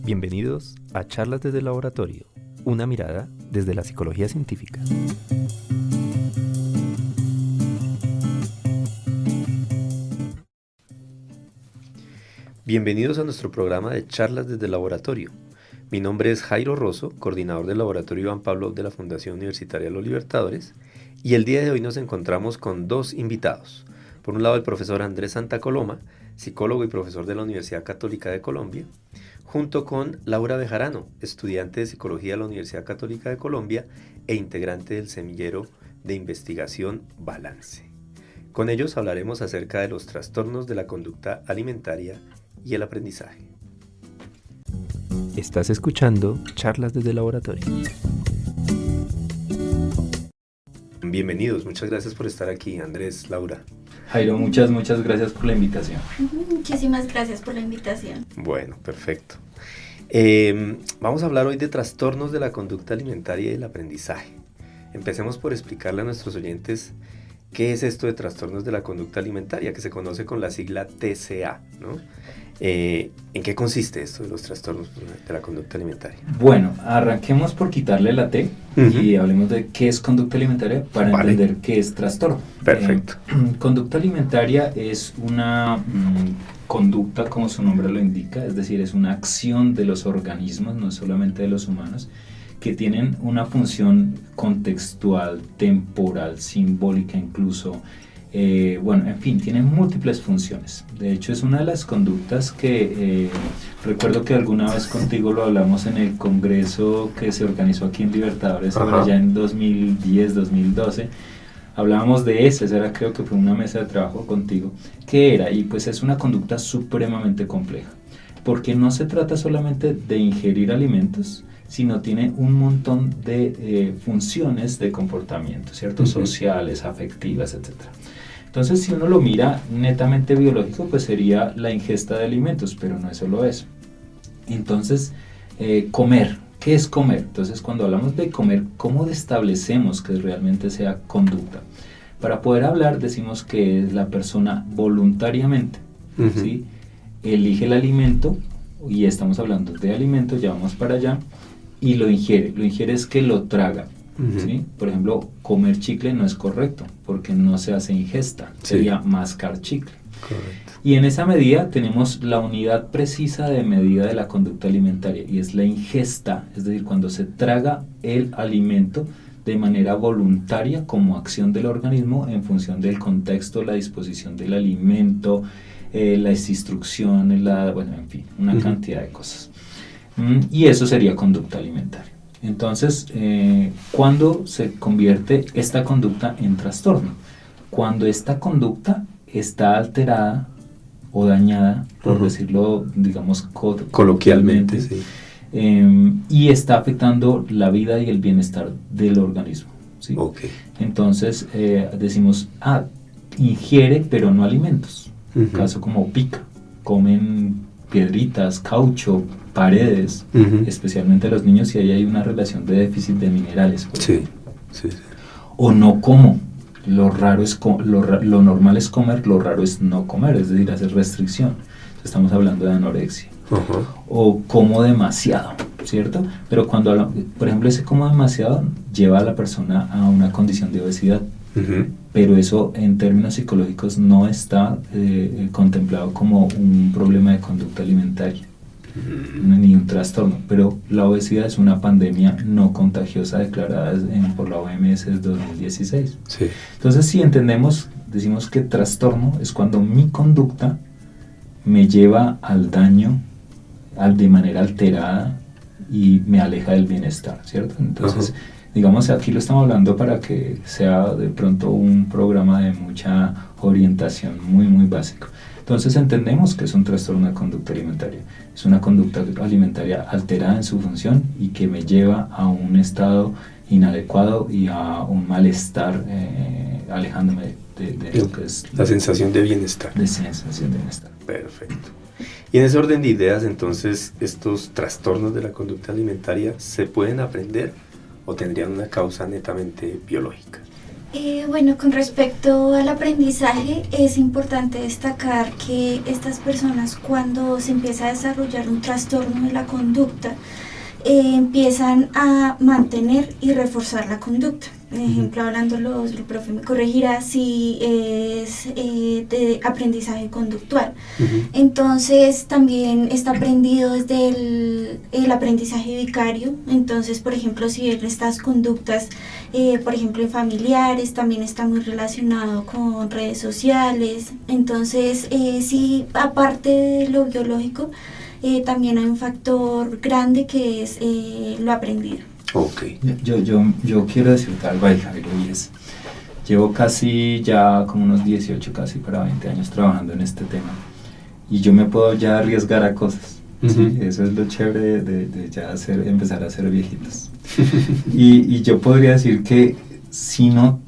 Bienvenidos a Charlas desde el Laboratorio, una mirada desde la psicología científica. Bienvenidos a nuestro programa de Charlas desde el Laboratorio. Mi nombre es Jairo Rosso, coordinador del Laboratorio Iván Pablo de la Fundación Universitaria de los Libertadores, y el día de hoy nos encontramos con dos invitados. Por un lado, el profesor Andrés Santa Coloma, psicólogo y profesor de la Universidad Católica de Colombia, junto con Laura Bejarano, estudiante de Psicología de la Universidad Católica de Colombia e integrante del semillero de investigación Balance. Con ellos hablaremos acerca de los trastornos de la conducta alimentaria y el aprendizaje. Estás escuchando Charlas desde el Laboratorio. Bienvenidos, muchas gracias por estar aquí, Andrés, Laura. Jairo, muchas gracias por la invitación. Muchísimas gracias por la invitación. Bueno, perfecto. Vamos a hablar hoy de trastornos de la conducta alimentaria y el aprendizaje. Empecemos por explicarle a nuestros oyentes qué es esto de trastornos de la conducta alimentaria, que se conoce con la sigla TCA, ¿no? ¿En qué consiste esto de los trastornos de la conducta alimentaria? Bueno, arranquemos por quitarle la T y hablemos de qué es conducta alimentaria para entender qué es trastorno. Perfecto. Conducta alimentaria es una conducta, como su nombre lo indica, es decir, es una acción de los organismos, no solamente de los humanos, que tienen una función contextual, temporal, simbólica incluso. En fin, tienen múltiples funciones. De hecho, es una de las conductas que recuerdo que alguna vez contigo lo hablamos en el congreso que se organizó aquí en Libertadores, allá en 2010, 2012. Hablábamos de esa era, creo que fue una mesa de trabajo contigo. ¿Qué era? Y pues es una conducta supremamente compleja, porque no se trata solamente de ingerir alimentos, sino tiene un montón de funciones de comportamiento, ¿cierto? Sociales, afectivas, etc. Entonces, si uno lo mira netamente biológico, pues sería la ingesta de alimentos, pero no es solo eso. Entonces, comer. ¿Qué es comer? Entonces, cuando hablamos de comer, ¿cómo establecemos que realmente sea conducta? Para poder hablar, decimos que la persona voluntariamente, ¿sí? Elige el alimento, y estamos hablando de alimento, ya vamos para allá, y lo ingiere. Lo ingiere es que lo traga. ¿Sí? Por ejemplo, comer chicle no es correcto porque no se hace ingesta, sería mascar chicle. Correcto. Y en esa medida tenemos la unidad precisa de medida de la conducta alimentaria y es la ingesta, es decir, cuando se traga el alimento de manera voluntaria como acción del organismo en función del contexto, la disposición del alimento, las instrucciones, en fin, una cantidad de cosas. Y eso sería conducta alimentaria. Entonces, ¿cuándo se convierte esta conducta en trastorno? Cuando esta conducta está alterada o dañada, por decirlo, digamos, coloquialmente, sí. Y está afectando la vida y el bienestar del organismo, ¿sí? Okay. Entonces, decimos, ingiere pero no alimentos. Caso como pica, comen piedritas, caucho, paredes, especialmente los niños, si ahí hay una relación de déficit de minerales. Sí. O no como. Lo raro es lo normal es comer, lo raro es no comer, es decir, hacer restricción. Estamos hablando de anorexia. O como demasiado, ¿cierto? Pero cuando, por ejemplo, ese como demasiado lleva a la persona a una condición de obesidad. Pero eso en términos psicológicos no está contemplado como un problema de conducta alimentaria, ni un trastorno, pero la obesidad es una pandemia no contagiosa declarada por la OMS desde 2016. Sí. Entonces, si entendemos, decimos que trastorno es cuando mi conducta me lleva al daño de manera alterada y me aleja del bienestar, ¿cierto? Entonces, digamos, aquí lo estamos hablando para que sea de pronto un programa de mucha orientación, muy básico. Entonces entendemos que es un trastorno de conducta alimentaria. Es una conducta alimentaria alterada en su función y que me lleva a un estado inadecuado y a un malestar, alejándome de lo que es la sensación de bienestar. De sensación de bienestar. Perfecto. Y en ese orden de ideas, entonces, ¿estos trastornos de la conducta alimentaria se pueden aprender o tendrían una causa netamente biológica? Bueno, con respecto al aprendizaje, es importante destacar que estas personas, cuando se empieza a desarrollar un trastorno de la conducta, empiezan a mantener y reforzar la conducta. Por ejemplo, hablando, el profe me corregirá si es de aprendizaje conductual. Entonces, también está aprendido desde el aprendizaje vicario. Entonces, por ejemplo, si ven estas conductas, por ejemplo, en familiares, también está muy relacionado con redes sociales. Entonces, sí, aparte de lo biológico, también hay un factor grande que es lo aprendido. Ok. Yo quiero decirte algo ahí, Jairo, y es, llevo casi ya como unos 18, casi para 20 años trabajando en este tema, y yo me puedo ya arriesgar a cosas. ¿Sí? Eso es lo chévere de ya empezar a ser viejitos. y yo podría decir que si no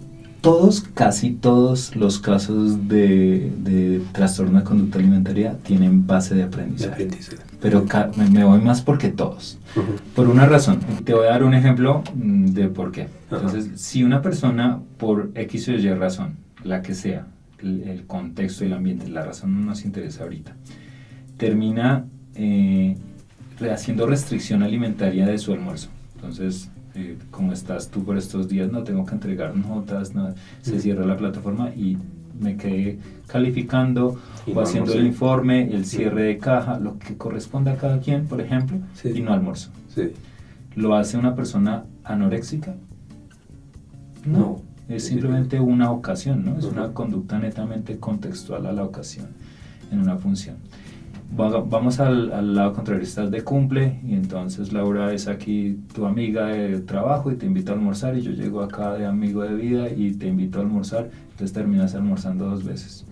casi todos los casos de trastorno de conducta alimentaria tienen base de aprendizaje. Pero me voy más porque todos. Por una razón. Te voy a dar un ejemplo de por qué. Entonces, si una persona, por X o Y razón, la que sea, el contexto, el ambiente, la razón no nos interesa ahorita, termina haciendo restricción alimentaria de su almuerzo. Entonces, ¿cómo estás tú por estos días? No tengo que entregar notas, no, se cierra la plataforma y me quedé calificando o haciendo el informe, el cierre de caja, lo que corresponde a cada quien, por ejemplo, y no almuerzo. ¿Lo hace una persona anoréxica? No, es simplemente una ocasión, ¿no? Es una conducta netamente contextual a la ocasión, en una función. Vamos al lado contrario, estás de cumple y entonces Laura es aquí tu amiga de trabajo y te invita a almorzar, y yo llego acá de amigo de vida y te invito a almorzar, entonces terminas almorzando 2 veces.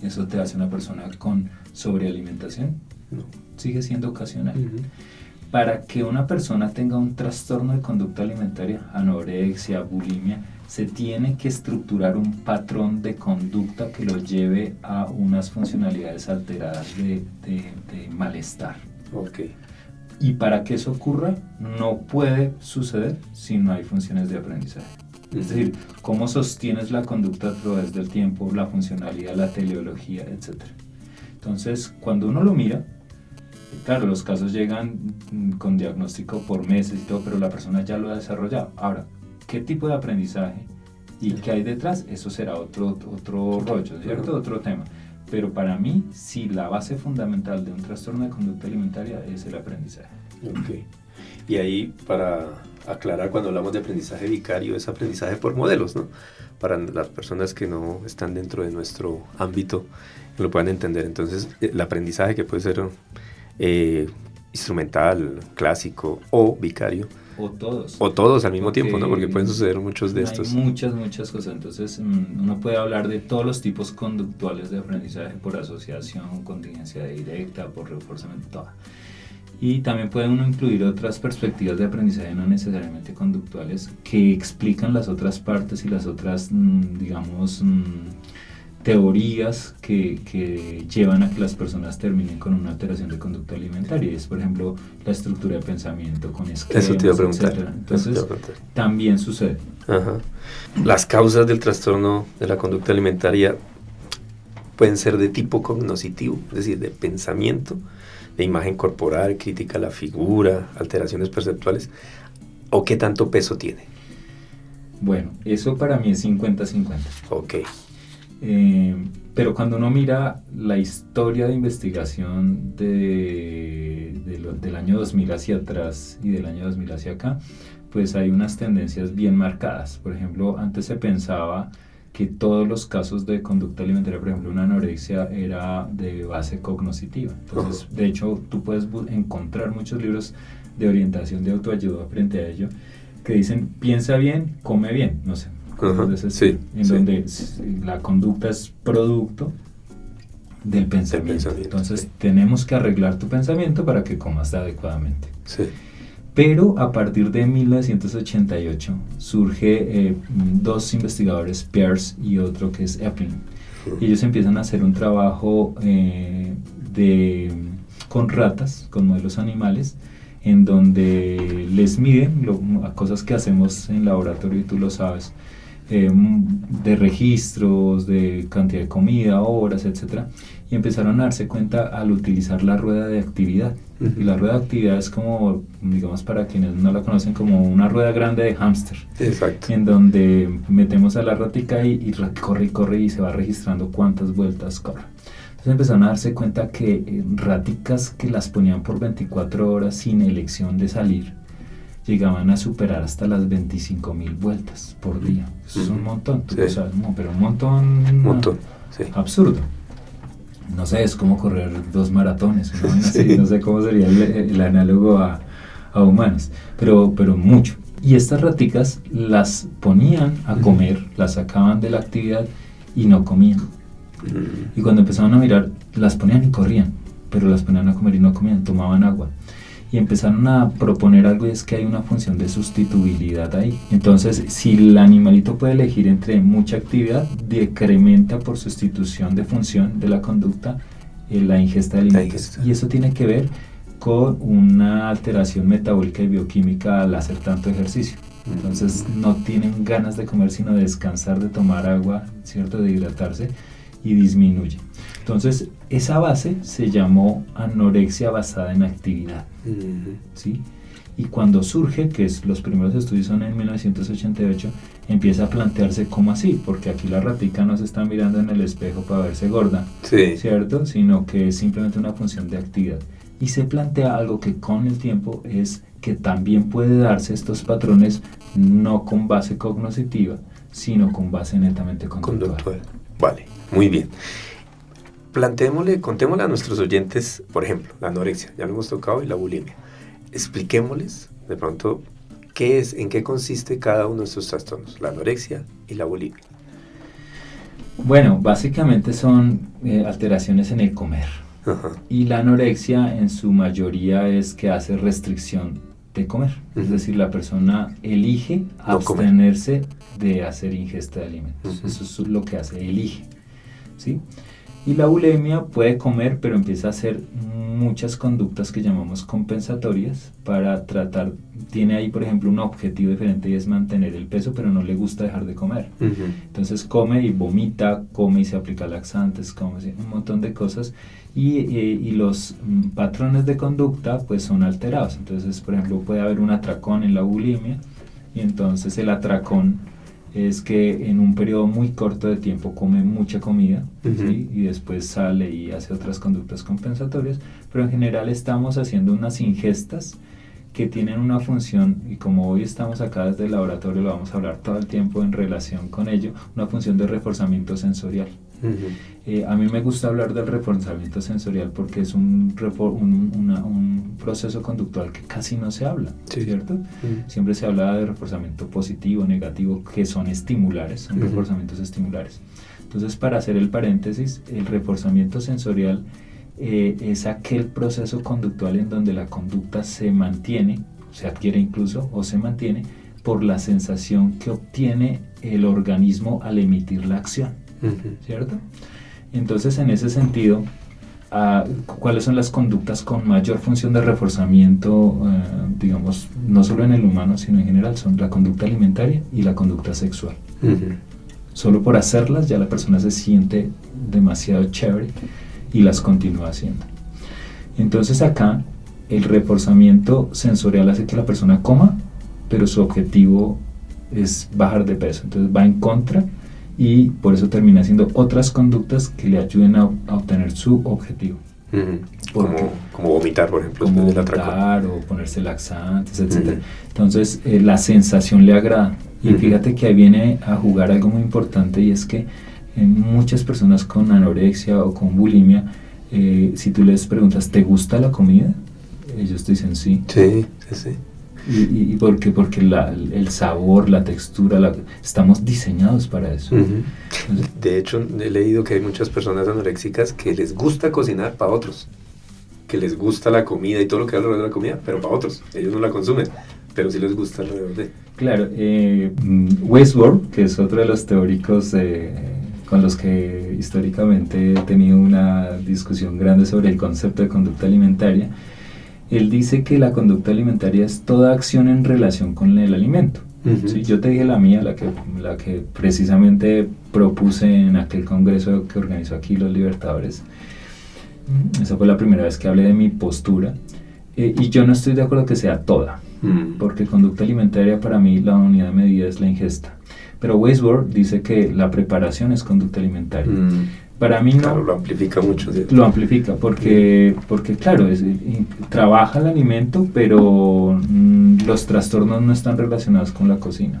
¿Eso te hace una persona con sobrealimentación? No. Sigue siendo ocasional. Para que una persona tenga un trastorno de conducta alimentaria, anorexia, bulimia, se tiene que estructurar un patrón de conducta que lo lleve a unas funcionalidades alteradas de malestar. Y para que eso ocurra, no puede suceder si no hay funciones de aprendizaje. Es decir, cómo sostienes la conducta a través del tiempo, la funcionalidad, la teleología, etc. Entonces, cuando uno lo mira, claro, los casos llegan con diagnóstico por meses y todo, pero la persona ya lo ha desarrollado. Ahora, ¿qué tipo de aprendizaje y qué hay detrás? Eso será otro rollo, ¿cierto? Otro tema. Pero para mí, sí, la base fundamental de un trastorno de conducta alimentaria es el aprendizaje. Y ahí, para aclarar, cuando hablamos de aprendizaje vicario, es aprendizaje por modelos, ¿no? Para las personas que no están dentro de nuestro ámbito, que lo puedan entender. Entonces, el aprendizaje que puede ser instrumental, clásico o vicario. O todos. O todos al mismo tiempo, ¿no? Porque pueden suceder muchos de estos. Hay muchas cosas. Entonces, uno puede hablar de todos los tipos conductuales de aprendizaje por asociación, contingencia directa, por reforzamiento, todo. Y también puede uno incluir otras perspectivas de aprendizaje no necesariamente conductuales que explican las otras partes y las otras, teorías que llevan a que las personas terminen con una alteración de conducta alimentaria. Y es, por ejemplo, la estructura de pensamiento con esquemas, Eso te iba a preguntar. etc. Entonces, también sucede. Las causas del trastorno de la conducta alimentaria pueden ser de tipo cognoscitivo, es decir, de pensamiento, de imagen corporal, crítica a la figura, alteraciones perceptuales, ¿o qué tanto peso tiene? Bueno, eso para mí es 50-50. Pero cuando uno mira la historia de investigación del año 2000 hacia atrás y del año 2000 hacia acá, pues hay unas tendencias bien marcadas. Por ejemplo, antes se pensaba que todos los casos de conducta alimentaria, por ejemplo, una anorexia, era de base cognoscitiva. Entonces, de hecho, tú puedes encontrar muchos libros de orientación de autoayuda frente a ello que dicen, piensa bien, come bien, no sé. Donde la conducta es producto del pensamiento. Entonces, tenemos que arreglar tu pensamiento para que comas adecuadamente. Pero a partir de 1988 surge 2 investigadores, Pearce y otro que es Eplin. Ellos empiezan a hacer un trabajo con ratas, con modelos animales, en donde les miden cosas que hacemos en laboratorio, y tú lo sabes. de registros, de cantidad de comida, horas, etcétera, y empezaron a darse cuenta al utilizar la rueda de actividad. Y la rueda de actividad es como, digamos, para quienes no la conocen, como una rueda grande de hámster. Exacto. En donde metemos a la ratica y corre y se va registrando cuántas vueltas corre. Entonces empezaron a darse cuenta que raticas que las ponían por 24 horas sin elección de salir, llegaban a superar hasta las 25.000 vueltas por día. Eso es un montón, tú lo sabes, pero un montón. Un montón, sí. Absurdo. No sé, es como correr 2 maratones, ¿no? Así, no sé cómo sería el análogo a humanos, pero mucho. Y estas raticas las ponían a comer, las sacaban de la actividad y no comían. Y cuando empezaban a mirar, las ponían y corrían, pero las ponían a comer y no comían, tomaban agua. Y empezaron a proponer algo, y es que hay una función de sustituibilidad ahí. Entonces, si el animalito puede elegir entre mucha actividad, decrementa por sustitución de función de la conducta la ingesta de alimentos. Y eso tiene que ver con una alteración metabólica y bioquímica al hacer tanto ejercicio. Entonces, no tienen ganas de comer, sino de descansar, de tomar agua, ¿cierto?, de hidratarse, y disminuye. Entonces, esa base se llamó anorexia basada en actividad. ¿Sí? Y cuando surge, que los primeros estudios son en 1988, empieza a plantearse cómo así, porque aquí la ratica no se está mirando en el espejo para verse gorda, sí, ¿cierto? Sino que es simplemente una función de actividad. Y se plantea algo que con el tiempo es que también puede darse estos patrones no con base cognitiva, sino con base netamente conductual. Vale, muy bien. Contémosle a nuestros oyentes, por ejemplo, la anorexia, ya lo hemos tocado, y la bulimia. Expliquémosles, de pronto, en qué consiste cada uno de estos trastornos, la anorexia y la bulimia. Bueno, básicamente son alteraciones en el comer. Ajá. Y la anorexia en su mayoría es que hace restricción de comer. Es decir, la persona elige abstenerse de hacer ingesta de alimentos. Eso es lo que hace, elige, ¿sí? Y la bulimia puede comer, pero empieza a hacer muchas conductas que llamamos compensatorias para tratar, tiene ahí por ejemplo un objetivo diferente y es mantener el peso, pero no le gusta dejar de comer. Entonces come y vomita, come y se aplica laxantes, come un montón de cosas, y los patrones de conducta pues son alterados. Entonces, por ejemplo, puede haber un atracón en la bulimia, y entonces el atracón es que en un periodo muy corto de tiempo come mucha comida, ¿sí? Y después sale y hace otras conductas compensatorias, pero en general estamos haciendo unas ingestas que tienen una función, y como hoy estamos acá desde el laboratorio, lo vamos a hablar todo el tiempo en relación con ello, una función de reforzamiento sensorial. A mí me gusta hablar del reforzamiento sensorial porque es un proceso conductual que casi no se habla, ¿cierto? Siempre se habla de reforzamiento positivo, negativo, que son estimulares, son reforzamientos estimulares. Entonces, para hacer el paréntesis, el reforzamiento sensorial es aquel proceso conductual en donde la conducta se mantiene, se adquiere incluso, o se mantiene por la sensación que obtiene el organismo al emitir la acción. ¿Cierto? Entonces, en ese sentido, ¿cuáles son las conductas con mayor función de reforzamiento, digamos, no solo en el humano, sino en general? Son la conducta alimentaria y la conducta sexual. Solo por hacerlas ya la persona se siente demasiado chévere y las continúa haciendo. Entonces acá el reforzamiento sensorial hace que la persona coma, pero su objetivo es bajar de peso, entonces va en contra, y por eso termina haciendo otras conductas que le ayuden a obtener su objetivo. Como vomitar, por ejemplo, como vomitar o ponerse laxantes, etc. Entonces la sensación le agrada, y fíjate que ahí viene a jugar algo muy importante, y es que muchas personas con anorexia o con bulimia, si tú les preguntas, ¿te gusta la comida? Ellos te dicen sí. Sí. ¿Y por qué? Porque el sabor, la textura, estamos diseñados para eso. Entonces, de hecho, he leído que hay muchas personas anoréxicas que les gusta cocinar para otros, que les gusta la comida y todo lo que hay alrededor de la comida, pero para otros. Ellos no la consumen, pero sí les gusta alrededor de... Claro, Wadsworth, que es otro de los teóricos con los que históricamente he tenido una discusión grande sobre el concepto de conducta alimentaria, él dice que la conducta alimentaria es toda acción en relación con el alimento. ¿sí? Yo te dije la mía, la que precisamente propuse en aquel congreso que organizó aquí los Libertadores. Esa fue la primera vez que hablé de mi postura. Y yo no estoy de acuerdo que sea toda, porque conducta alimentaria para mí la unidad de medida es la ingesta. Pero Weisworth dice que la preparación es conducta alimentaria. Para mí no. Claro, lo amplifica mucho, ¿cierto? Lo amplifica porque claro, trabaja el alimento, pero los trastornos no están relacionados con la cocina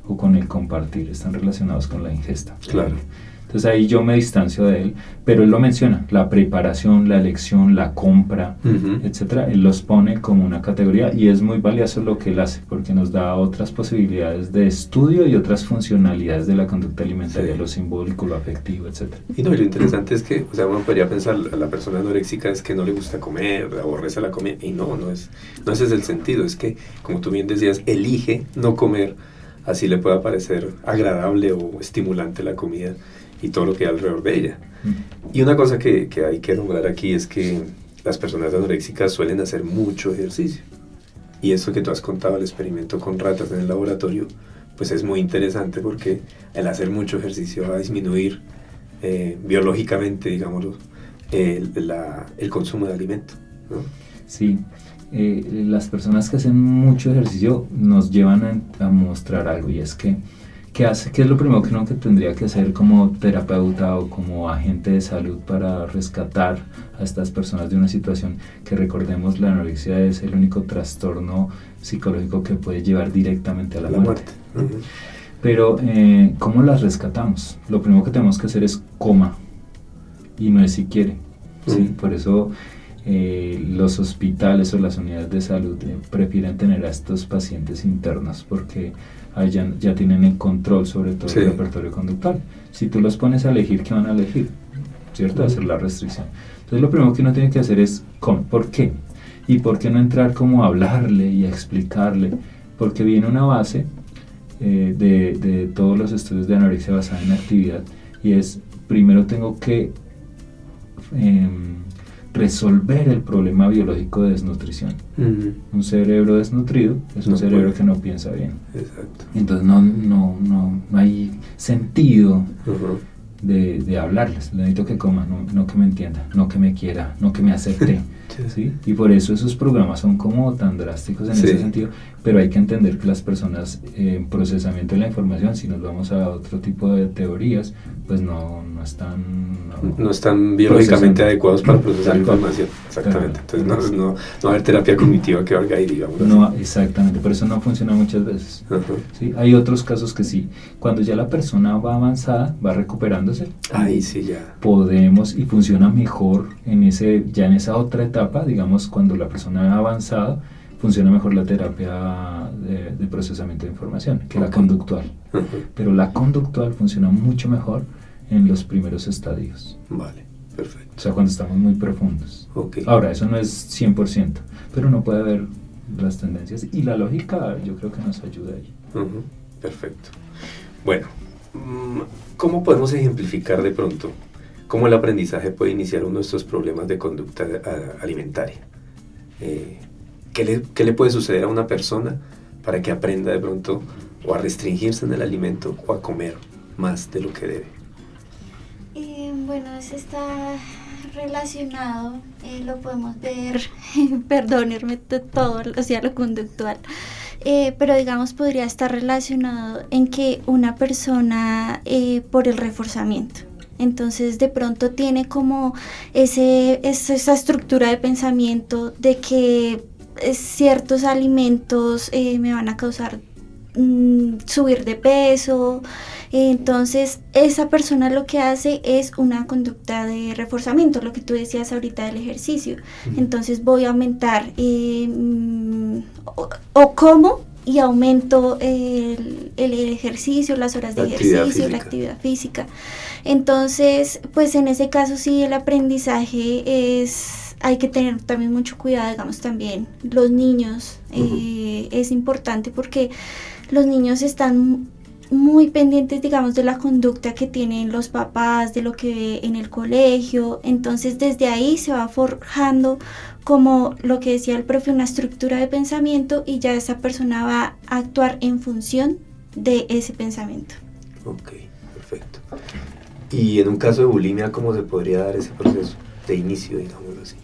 o con el compartir, están relacionados con la ingesta. Claro. Entonces ahí yo me distancio de él, pero él lo menciona, la preparación, la elección, la compra, etcétera. Él los pone como una categoría y es muy valioso lo que él hace porque nos da otras posibilidades de estudio y otras funcionalidades de la conducta alimentaria, lo simbólico, lo afectivo, etcétera. Y no, y lo interesante es que, o sea, uno podría pensar a la persona anoréxica es que no le gusta comer, aborrece la comida, y no ese es el sentido, es que, como tú bien decías, elige no comer, así le pueda parecer agradable o estimulante la comida y todo lo que hay alrededor de ella. Y una cosa que hay que nombrar aquí es que las personas anoréxicas suelen hacer mucho ejercicio. Y eso que tú has contado, el experimento con ratas en el laboratorio, pues es muy interesante porque el hacer mucho ejercicio va a disminuir biológicamente, digámoslo, el consumo de alimento, ¿no? Sí. Las personas que hacen mucho ejercicio nos llevan a mostrar algo, y es que ¿qué es lo primero que uno que tendría que hacer como terapeuta o como agente de salud para rescatar a estas personas de una situación que, recordemos, la anorexia es el único trastorno psicológico que puede llevar directamente a la muerte? Pero ¿cómo las rescatamos? Lo primero que tenemos que hacer es coma, y no es si quiere, ¿sí? Por eso los hospitales o las unidades de salud prefieren tener a estos pacientes internos porque ya tienen el control sobre todo el repertorio conductual. Si tú los pones a elegir, ¿qué van a elegir? ¿Cierto? Hacer la restricción. Entonces lo primero que uno tiene que hacer es ¿por qué? ¿Y por qué no entrar como a hablarle y a explicarle? Porque viene una base de todos los estudios de anorexia basada en actividad, y es, primero tengo que resolver el problema biológico de desnutrición. Un cerebro desnutrido es un cerebro que no piensa bien. Exacto. Entonces no hay sentido de hablarles. Le necesito que coma, no que me entienda, no que me quiera, no que me acepte. ¿Sí? Y por eso esos programas son como tan drásticos en ese sentido, pero hay que entender que las personas en procesamiento de la información, si nos vamos a otro tipo de teorías, pues no están biológicamente adecuados para procesar información. Exactamente. Claro. Entonces no va a haber terapia cognitiva que valga ahí, digamos. No, exactamente, por eso no funciona muchas veces. ¿Sí? Hay otros casos que sí. Cuando ya la persona va avanzada, va recuperándose, ahí sí ya podemos, y funciona mejor en esa otra etapa, digamos, cuando la persona ha avanzado, funciona mejor la terapia de procesamiento de información que la conductual. Pero la conductual funciona mucho mejor en los primeros estadios. Vale, perfecto. O sea, cuando estamos muy profundos. Ahora, eso no es 100%, pero uno puede ver las tendencias, y la lógica yo creo que nos ayuda ahí. Perfecto. Bueno, ¿cómo podemos ejemplificar de pronto cómo el aprendizaje puede iniciar uno de estos problemas de conducta alimentaria? ¿Qué le puede suceder a una persona para que aprenda de pronto o a restringirse en el alimento o a comer más de lo que debe? Bueno, eso está relacionado, lo podemos ver, perdónenme todo, o sea, lo conductual, pero digamos podría estar relacionado en que una persona por el reforzamiento. Entonces de pronto tiene como esa estructura de pensamiento de que ciertos alimentos me van a causar subir de peso. Entonces esa persona lo que hace es una conducta de reforzamiento, lo que tú decías ahorita del ejercicio. Entonces voy a aumentar o como y aumento el ejercicio, las horas de ejercicio, la actividad física. Entonces, pues en ese caso sí el aprendizaje hay que tener también mucho cuidado, digamos también los niños, es importante porque los niños están muy pendientes, digamos, de la conducta que tienen los papás, de lo que ve en el colegio. Entonces desde ahí se va forjando, como lo que decía el profe, una estructura de pensamiento, y ya esa persona va a actuar en función de ese pensamiento. Ok, perfecto. Y en un caso de bulimia, ¿cómo se podría dar ese proceso de inicio, digámoslo así?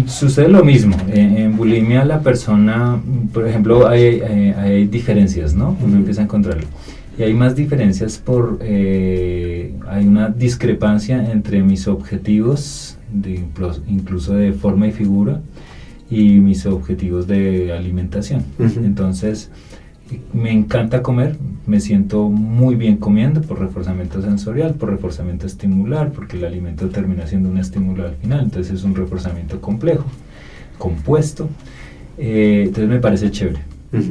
Sucede lo mismo. En bulimia la persona, por ejemplo, hay diferencias, ¿no? Uno empieza a encontrarlo. Y hay más diferencias hay una discrepancia entre mis objetivos, incluso de forma y figura, y mis objetivos de alimentación. Entonces, me encanta comer, me siento muy bien comiendo por reforzamiento sensorial, por reforzamiento estimular, porque el alimento termina siendo un estímulo al final, entonces es un reforzamiento complejo, compuesto, entonces me parece chévere.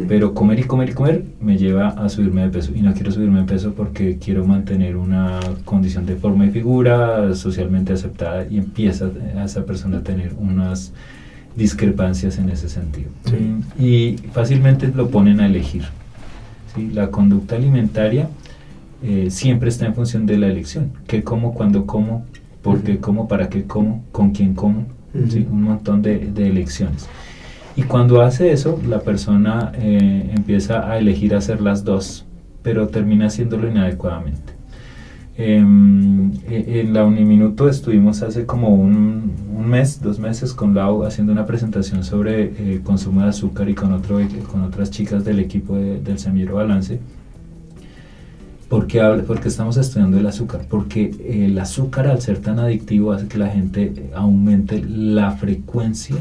Pero comer y comer y comer me lleva a subirme de peso, y no quiero subirme de peso porque quiero mantener una condición de forma y figura socialmente aceptada, y empieza a esa persona a tener unas discrepancias en ese sentido. Sí. Y fácilmente lo ponen a elegir, ¿sí? La conducta alimentaria siempre está en función de la elección: qué como, cuándo como, por qué como, para qué como, con quién como, ¿sí? Un montón de elecciones. Y cuando hace eso, la persona empieza a elegir hacer las dos, pero termina haciéndolo inadecuadamente. En la Uniminuto estuvimos hace como un mes, 2 meses, con Lau haciendo una presentación sobre consumo de azúcar, y con otras chicas del equipo del Semillero Balance. Porque estamos estudiando el azúcar, porque el azúcar, al ser tan adictivo, hace que la gente aumente la frecuencia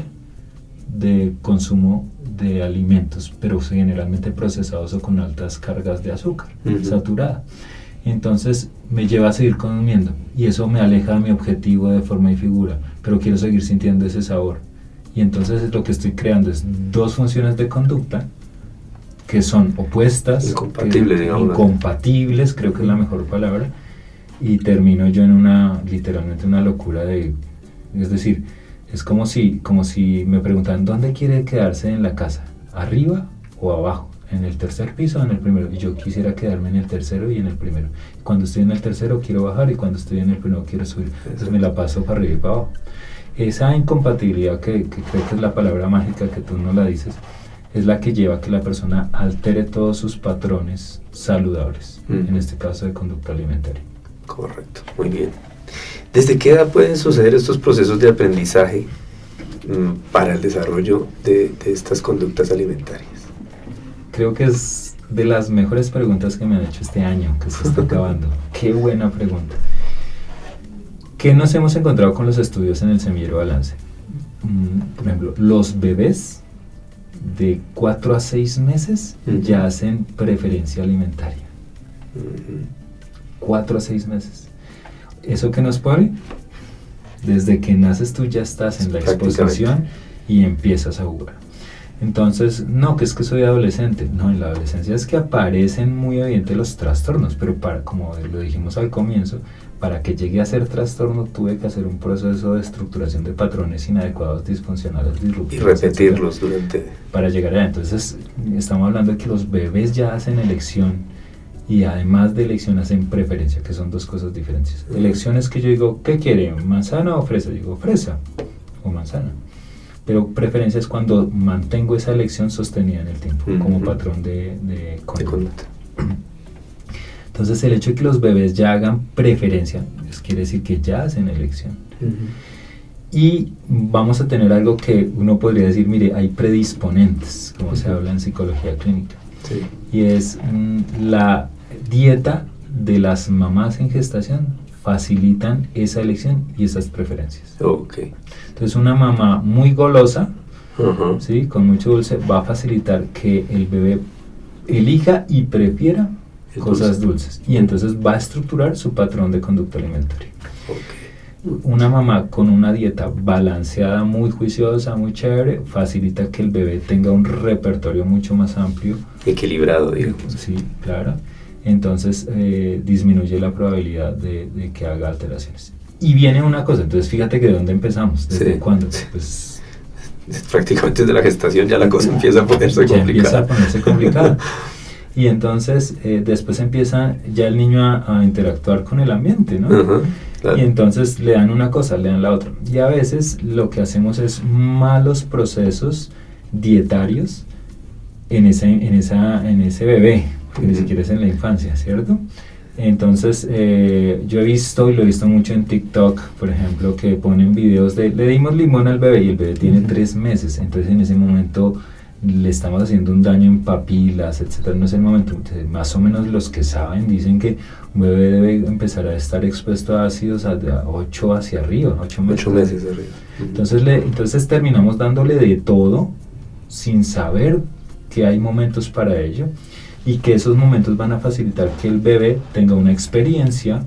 de consumo de alimentos, pero generalmente procesados o con altas cargas de azúcar saturada. Entonces me lleva a seguir comiendo, y eso me aleja de mi objetivo de forma y figura, pero quiero seguir sintiendo ese sabor. Y entonces lo que estoy creando es 2 funciones de conducta que son opuestas, incompatibles, creo que es la mejor palabra, y termino yo en literalmente una locura es decir, es como si me preguntaran: ¿dónde quiere quedarse en la casa? ¿Arriba o abajo? ¿En el tercer piso o en el primero? Y yo quisiera quedarme en el tercero y en el primero. Cuando estoy en el tercero quiero bajar, y cuando estoy en el primero quiero subir. Entonces me la paso para arriba y para abajo. Esa incompatibilidad, que creo que es la palabra mágica que tú no la dices, es la que lleva a que la persona altere todos sus patrones saludables, en este caso de conducta alimentaria. Correcto, muy bien. ¿Desde qué edad pueden suceder estos procesos de aprendizaje para el desarrollo de estas conductas alimentarias? Creo que es de las mejores preguntas que me han hecho este año, que se está acabando. Qué buena pregunta. ¿Qué nos hemos encontrado con los estudios en el Semillero Balance? Por ejemplo, los bebés de 4 a 6 meses ya hacen preferencia alimentaria. 4 a 6 meses. ¿Eso qué nos pone? Desde que naces tú ya estás en la exposición y empiezas a jugar. Entonces, no, que es que soy adolescente. No, en la adolescencia es que aparecen muy evidentes los trastornos, pero como lo dijimos al comienzo, para que llegue a ser trastorno tuve que hacer un proceso de estructuración de patrones inadecuados, disfuncionales, disruptivos. Y repetirlos para llegar allá. Entonces, estamos hablando de que los bebés ya hacen elección, y además de elección hacen preferencia, que son 2 cosas diferentes. Elección es que yo digo: ¿qué quiere? ¿Manzana o fresa? Yo digo fresa o manzana. Pero preferencia es cuando mantengo esa elección sostenida en el tiempo, como patrón de conducta. Entonces, el hecho de que los bebés ya hagan preferencia quiere decir que ya hacen elección. Y vamos a tener algo que uno podría decir: mire, hay predisponentes, como se habla en psicología clínica. Sí. Y es la dieta de las mamás en gestación facilitan esa elección y esas preferencias. Okay. Entonces, una mamá muy golosa, ¿sí?, con mucho dulce, va a facilitar que el bebé elija y prefiera cosas dulces. Y entonces va a estructurar su patrón de conducta alimentaria. Okay. Una mamá con una dieta balanceada, muy juiciosa, muy chévere, facilita que el bebé tenga un repertorio mucho más amplio. Equilibrado, digamos. Sí, claro. Entonces disminuye la probabilidad de que haga alteraciones. Y viene una cosa, entonces fíjate que de dónde empezamos, desde cuándo. Pues prácticamente desde la gestación ya la cosa empieza a ponerse complicada. Empieza a ponerse complicada. Y entonces después empieza ya el niño a interactuar con el ambiente, ¿no? Claro. Y entonces le dan una cosa, le dan la otra. Y a veces lo que hacemos es malos procesos dietarios en ese bebé, que ni siquiera es en la infancia, ¿cierto? Entonces yo he visto, y lo he visto mucho en TikTok, por ejemplo, que ponen videos de, le dimos limón al bebé y el bebé tiene 3 meses, entonces en ese momento le estamos haciendo un daño en papilas, etcétera. No es el momento. Más o menos los que saben dicen que un bebé debe empezar a estar expuesto a ácidos a 8 hacia arriba, 8 meses arriba. Entonces terminamos dándole de todo sin saber que hay momentos para ello y que esos momentos van a facilitar que el bebé tenga una experiencia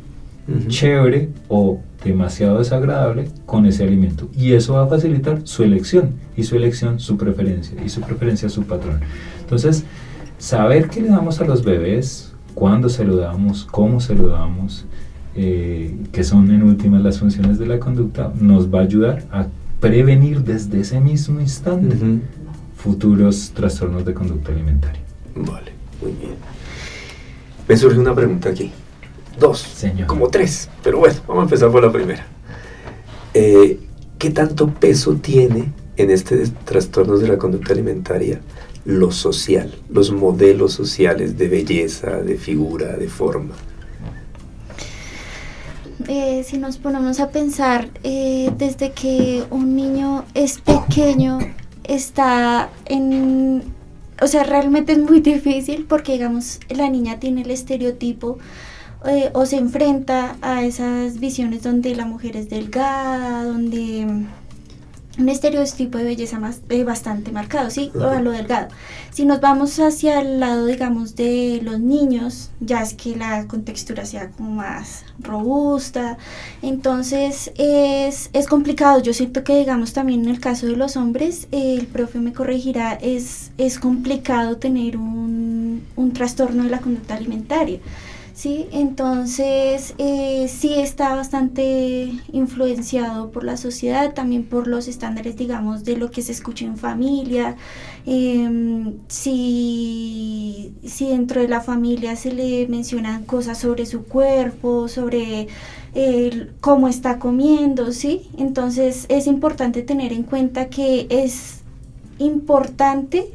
chévere o demasiado desagradable con ese alimento, y eso va a facilitar su elección, y su elección su preferencia, y su preferencia su patrón. Entonces, saber qué le damos a los bebés, cuándo se lo damos, cómo se lo damos, que son en últimas las funciones de la conducta, nos va a ayudar a prevenir desde ese mismo instante futuros trastornos de conducta alimentaria. Vale, muy bien. Me surge una pregunta aquí. 2, Señor. Como 3, pero bueno, vamos a empezar por la primera. ¿Qué tanto peso tiene en trastornos de la conducta alimentaria lo social, los modelos sociales de belleza, de figura, de forma? Si nos ponemos a pensar, desde que un niño es pequeño, está en... O sea, realmente es muy difícil porque, digamos, la niña tiene el estereotipo o se enfrenta a esas visiones donde la mujer es delgada, donde un estereotipo de belleza bastante marcado, ¿sí? O a lo delgado. Si nos vamos hacia el lado, digamos, de los niños, ya es que la contextura sea como más robusta, entonces es complicado. Yo siento que, digamos, también en el caso de los hombres, el profe me corregirá, es complicado tener un trastorno de la conducta alimentaria. Sí, entonces sí está bastante influenciado por la sociedad, también por los estándares, digamos, de lo que se escucha en familia. Si dentro de la familia se le mencionan cosas sobre su cuerpo, sobre cómo está comiendo, ¿sí? Entonces es importante tener en cuenta que es importante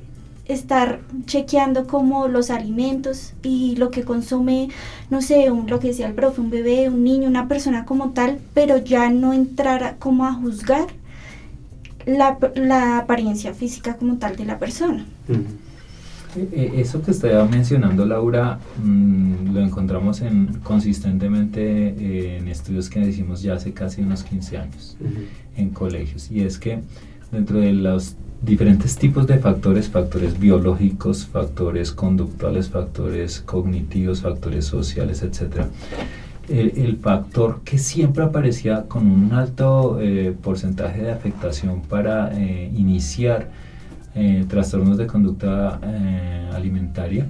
estar chequeando como los alimentos y lo que consume, no sé, lo que decía el profe, un bebé, un niño, una persona como tal, pero ya no entrar como a juzgar la apariencia física como tal de la persona. Eso que estaba mencionando Laura, lo encontramos consistentemente en estudios que hicimos ya hace casi unos 15 años en colegios, y es que dentro de los diferentes tipos de factores biológicos, factores conductuales, factores cognitivos, factores sociales, etc. El factor que siempre aparecía con un alto porcentaje de afectación para iniciar trastornos de conducta alimentaria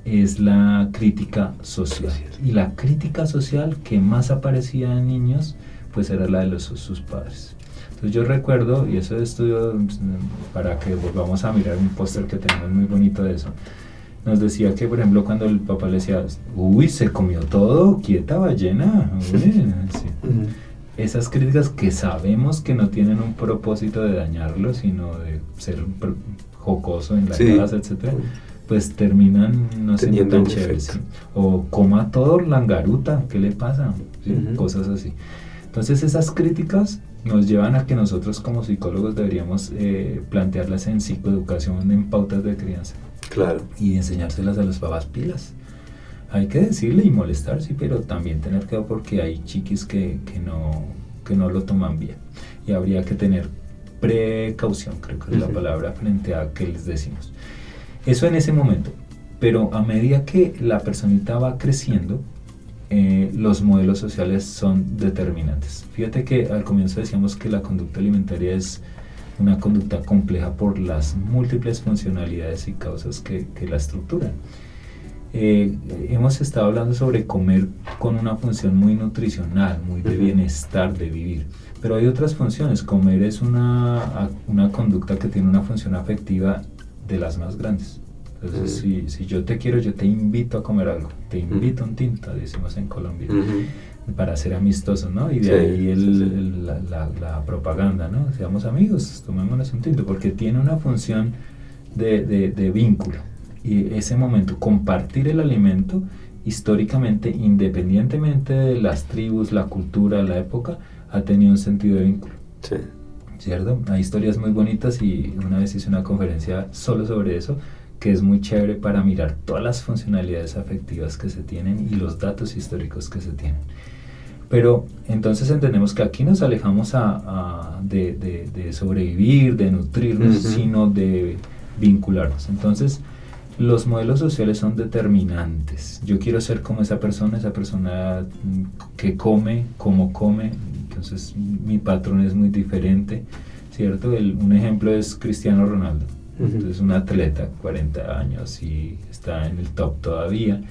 es la crítica social. Y la crítica social que más aparecía en niños pues era la de sus padres. Entonces yo recuerdo, y eso de estudio, para que volvamos a mirar un póster que tenemos muy bonito de eso, nos decía que, por ejemplo, cuando el papá le decía, uy, se comió todo, quieta ballena, uy, sí. Esas críticas que sabemos que no tienen un propósito de dañarlo, sino de ser jocoso en la casa, etcétera, pues terminan no siendo tan chéveres. ¿Sí? O coma todo langaruta, ¿qué le pasa? ¿Sí? Cosas así. Entonces esas críticas nos llevan a que nosotros como psicólogos deberíamos plantearlas en psicoeducación, en pautas de crianza. Claro. Y enseñárselas a los papás pilas. Hay que decirle y molestar, sí, pero también tener cuidado porque hay chiquis que no lo toman bien. Y habría que tener precaución, creo que es la palabra, frente a qué les decimos. Eso en ese momento. Pero a medida que la personita va creciendo, los modelos sociales son determinantes. Fíjate que al comienzo decíamos que la conducta alimentaria es una conducta compleja por las múltiples funcionalidades y causas que la estructuran. Hemos estado hablando sobre comer con una función muy nutricional, muy de bienestar, de vivir, pero hay otras funciones. Comer es una conducta que tiene una función afectiva de las más grandes. Entonces, si yo te quiero, yo te invito a comer algo, te invito a un tinto, decimos en Colombia, para ser amistosos, ¿no? Y de ahí la propaganda, ¿no? Seamos amigos, tomémonos un tinto, porque tiene una función de vínculo. Y ese momento, compartir el alimento, históricamente, independientemente de las tribus, la cultura, la época, ha tenido un sentido de vínculo. Sí. ¿Cierto? Hay historias muy bonitas y una vez hice una conferencia solo sobre eso, que es muy chévere para mirar todas las funcionalidades afectivas que se tienen y los datos históricos que se tienen. Pero entonces entendemos que aquí nos alejamos de sobrevivir, de nutrirnos, sino de vincularnos. Entonces, los modelos sociales son determinantes. Yo quiero ser como esa persona que come, como come, entonces mi patrón es muy diferente, ¿cierto? Un ejemplo es Cristiano Ronaldo. Entonces, un atleta, 40 años y está en el top todavía.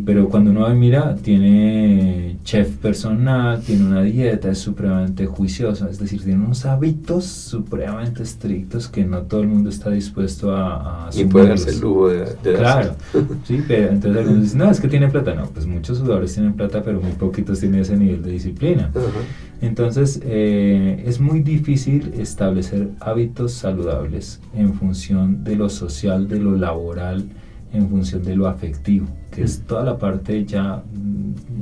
Pero cuando uno mira, tiene chef personal, tiene una dieta, es supremamente juicioso, es decir, tiene unos hábitos supremamente estrictos que no todo el mundo está dispuesto a asumirlos. Y puede darse el lujo de claro, sí, pero entonces algunos dicen, no, es que tiene plata. No, pues muchos jugadores tienen plata, pero muy poquitos tienen ese nivel de disciplina. Entonces, es muy difícil establecer hábitos saludables en función de lo social, de lo laboral, en función de lo afectivo, que es toda la parte ya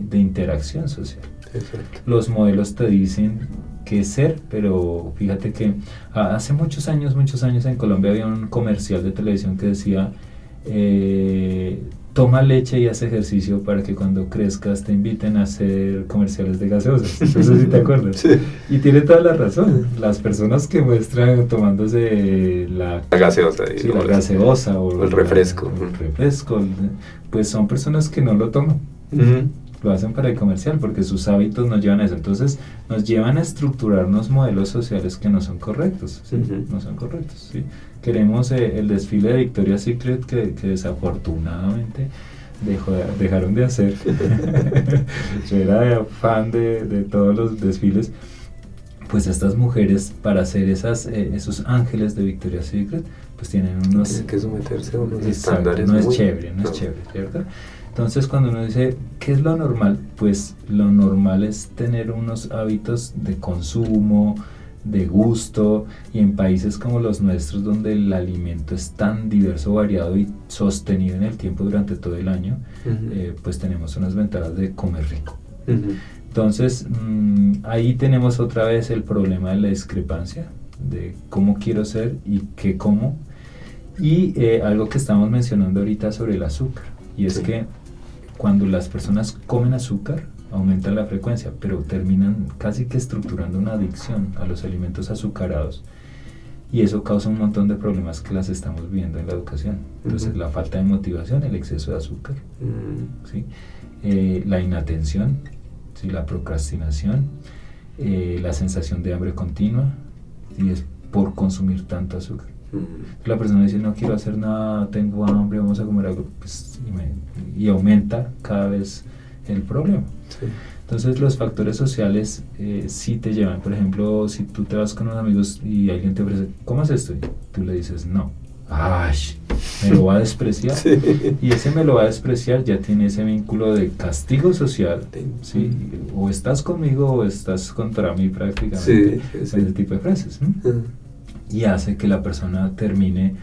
de interacción social. Exacto. Los modelos te dicen qué ser, pero fíjate que hace muchos años en Colombia había un comercial de televisión que decía toma leche y haz ejercicio para que cuando crezcas te inviten a hacer comerciales de gaseosas. No sé si te acuerdas. Sí. Y tiene toda la razón. Las personas que muestran tomándose la gaseosa, la gaseosa o el refresco. El refresco, pues son personas que no lo toman. Lo hacen para el comercial porque sus hábitos nos llevan a eso. Entonces nos llevan a estructurarnos modelos sociales que no son correctos, ¿sí? No son correctos, ¿sí? Queremos el desfile de Victoria's Secret que desafortunadamente dejaron de hacer. Yo era fan de todos los desfiles. Pues estas mujeres, para hacer esos ángeles de Victoria's Secret, pues tienen unos... Tienen que someterse a unos exacto, estándares. No es chévere, ¿cierto? Entonces, cuando uno dice, ¿qué es lo normal? Pues lo normal es tener unos hábitos de consumo, de gusto, y en países como los nuestros, donde el alimento es tan diverso, variado y sostenido en el tiempo durante todo el año, pues tenemos unas ventajas de comer rico. Entonces, ahí tenemos otra vez el problema de la discrepancia, de cómo quiero ser y qué como, y algo que estamos mencionando ahorita sobre el azúcar, y es que cuando las personas comen azúcar, aumentan la frecuencia, pero terminan casi que estructurando una adicción a los alimentos azucarados, y eso causa un montón de problemas que las estamos viendo en la educación. Entonces, la falta de motivación, el exceso de azúcar, ¿sí? La inatención, ¿sí? La procrastinación, la sensación de hambre continua, y es por consumir tanto azúcar. La persona dice, no quiero hacer nada, tengo hambre, vamos a comer algo, pues, y aumenta cada vez el problema. Sí. Entonces, los factores sociales sí te llevan. Por ejemplo, si tú te vas con unos amigos y alguien te ofrece, ¿comas esto? Y tú le dices, no. ¡Ay! Me lo va a despreciar. Sí. Y ese me lo va a despreciar ya tiene ese vínculo de castigo social, ¿sí? O estás conmigo o estás contra mí prácticamente. Sí. Ese tipo de frases, ¿no? Y hace que la persona termine,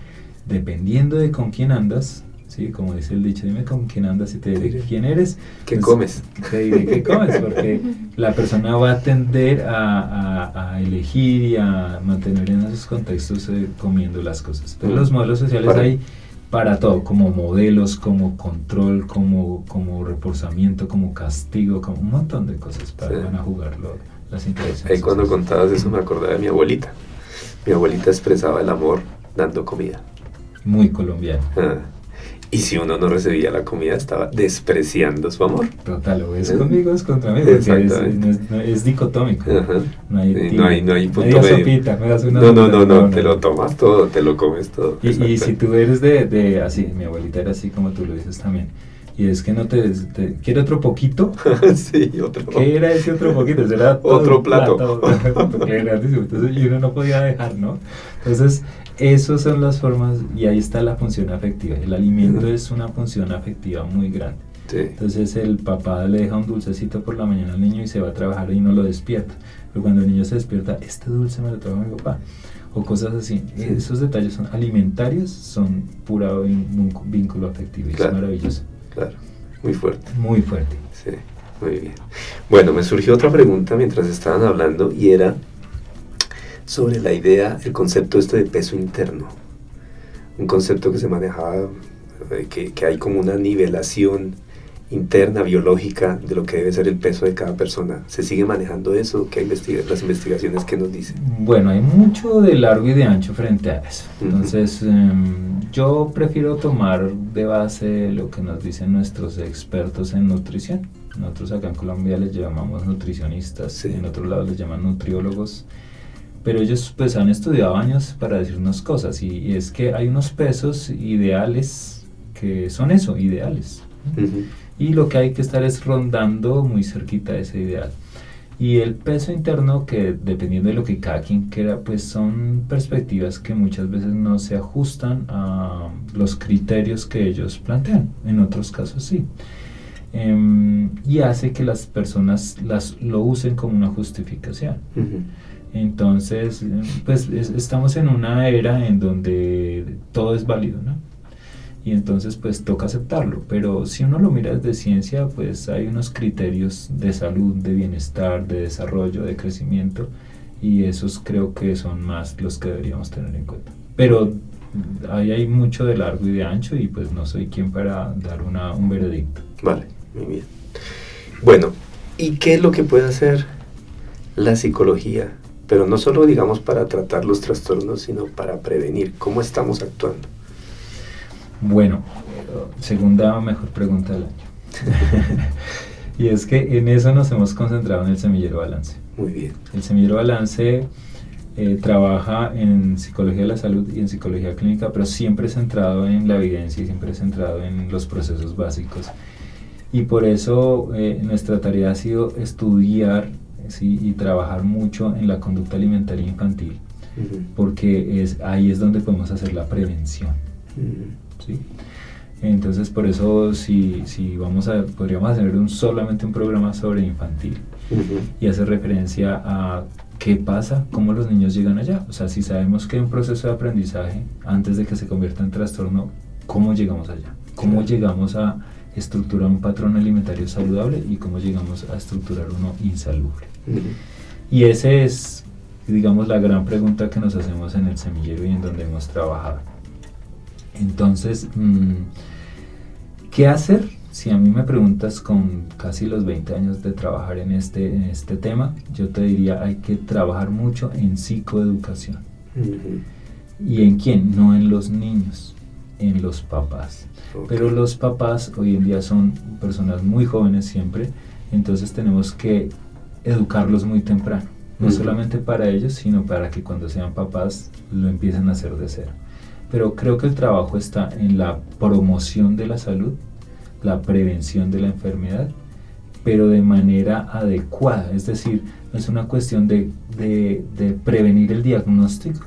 dependiendo de con quién andas, ¿sí? Como dice el dicho, dime con quién andas y te diré quién eres. ¿Qué comes? Te diré qué comes, porque la persona va a tender a elegir y a mantener en esos contextos comiendo las cosas. Entonces, los modelos sociales hay para todo, como modelos, como control, como reforzamiento, como castigo, como un montón de cosas para van a jugarlo las interacciones. Ahí cuando contabas eso me acordaba de mi abuelita. Mi abuelita expresaba el amor dando comida. Muy colombiano. Y si uno no recibía la comida, estaba despreciando su amor. Total, o es conmigo o es contra mí, porque es dicotómico. No hay punto medio. Sopita, me das una no, te lo tomas todo, te lo comes todo. Y si tú eres de así, mi abuelita era así como tú lo dices también. Y es que no ¿quiere otro poquito? Sí, otro. ¿Qué era ese otro poquito? Era Otro plato. Grandísimo. Entonces, y uno no podía dejar, ¿no? Entonces, esas son las formas, y ahí está la función afectiva. El alimento es una función afectiva muy grande. Sí. Entonces el papá le deja un dulcecito por la mañana al niño y se va a trabajar y no lo despierta. Pero cuando el niño se despierta, este dulce me lo trajo mi papá. O cosas así. Sí. Esos detalles son alimentarios, son puro vínculo afectivo. Y Claro. es maravilloso. Claro, muy fuerte. Muy fuerte. Sí, muy bien. Bueno, me surgió otra pregunta mientras estaban hablando y era sobre la idea, el concepto de peso interno. Un concepto que se manejaba, que hay como una nivelación interna, biológica, de lo que debe ser el peso de cada persona. ¿Se sigue manejando eso? ¿Qué las investigaciones que nos dicen? Bueno, hay mucho de largo y de ancho frente a eso. Entonces, yo prefiero tomar de base lo que nos dicen nuestros expertos en nutrición. Nosotros acá en Colombia les llamamos nutricionistas, Sí. en otros lados les llaman nutriólogos, pero ellos pues han estudiado años para decirnos cosas, y es que hay unos pesos ideales que son eso, ideales. Y lo que hay que estar es rondando muy cerquita de ese ideal. Y el peso interno, que dependiendo de lo que cada quien quiera, pues son perspectivas que muchas veces no se ajustan a los criterios que ellos plantean, en otros casos sí. Y hace que las personas lo usen como una justificación. Entonces, pues estamos en una era en donde todo es válido, ¿no? Y entonces pues toca aceptarlo, pero si uno lo mira desde ciencia, pues hay unos criterios de salud, de bienestar, de desarrollo, de crecimiento, y esos creo que son más los que deberíamos tener en cuenta. Pero ahí hay mucho de largo y de ancho, y pues no soy quien para dar un veredicto. Vale, muy bien. Bueno, ¿y qué es lo que puede hacer la psicología? Pero no solo, digamos, para tratar los trastornos, sino para prevenir. ¿Cómo estamos actuando? Bueno, segunda mejor pregunta del año. Y es que en eso nos hemos concentrado en el Semillero Balance. Muy bien. El Semillero Balance trabaja en psicología de la salud y en psicología clínica, pero siempre centrado en la evidencia y siempre centrado en los procesos básicos. Y por eso nuestra tarea ha sido estudiar, ¿sí?, y trabajar mucho en la conducta alimentaria infantil, porque ahí es donde podemos hacer la prevención. ¿Sí? Entonces por eso si podríamos hacer solamente un programa sobre infantil y hacer referencia a qué pasa, cómo los niños llegan allá. O sea, si sabemos que hay un proceso de aprendizaje antes de que se convierta en trastorno, ¿cómo llegamos allá? ¿Cómo llegamos a estructurar un patrón alimentario saludable y cómo llegamos a estructurar uno insalubre? Y ese es, digamos, la gran pregunta que nos hacemos en el semillero y en donde hemos trabajado. Entonces, ¿qué hacer? Si a mí me preguntas con casi los 20 años de trabajar en este tema, yo te diría, hay que trabajar mucho en psicoeducación. ¿Y en quién? No en los niños, en los papás. Pero los papás hoy en día son personas muy jóvenes siempre, entonces tenemos que educarlos muy temprano. No solamente para ellos, sino para que cuando sean papás lo empiecen a hacer de cero. Pero creo que el trabajo está en la promoción de la salud, la prevención de la enfermedad, pero de manera adecuada. Es decir, no es una cuestión de prevenir el diagnóstico,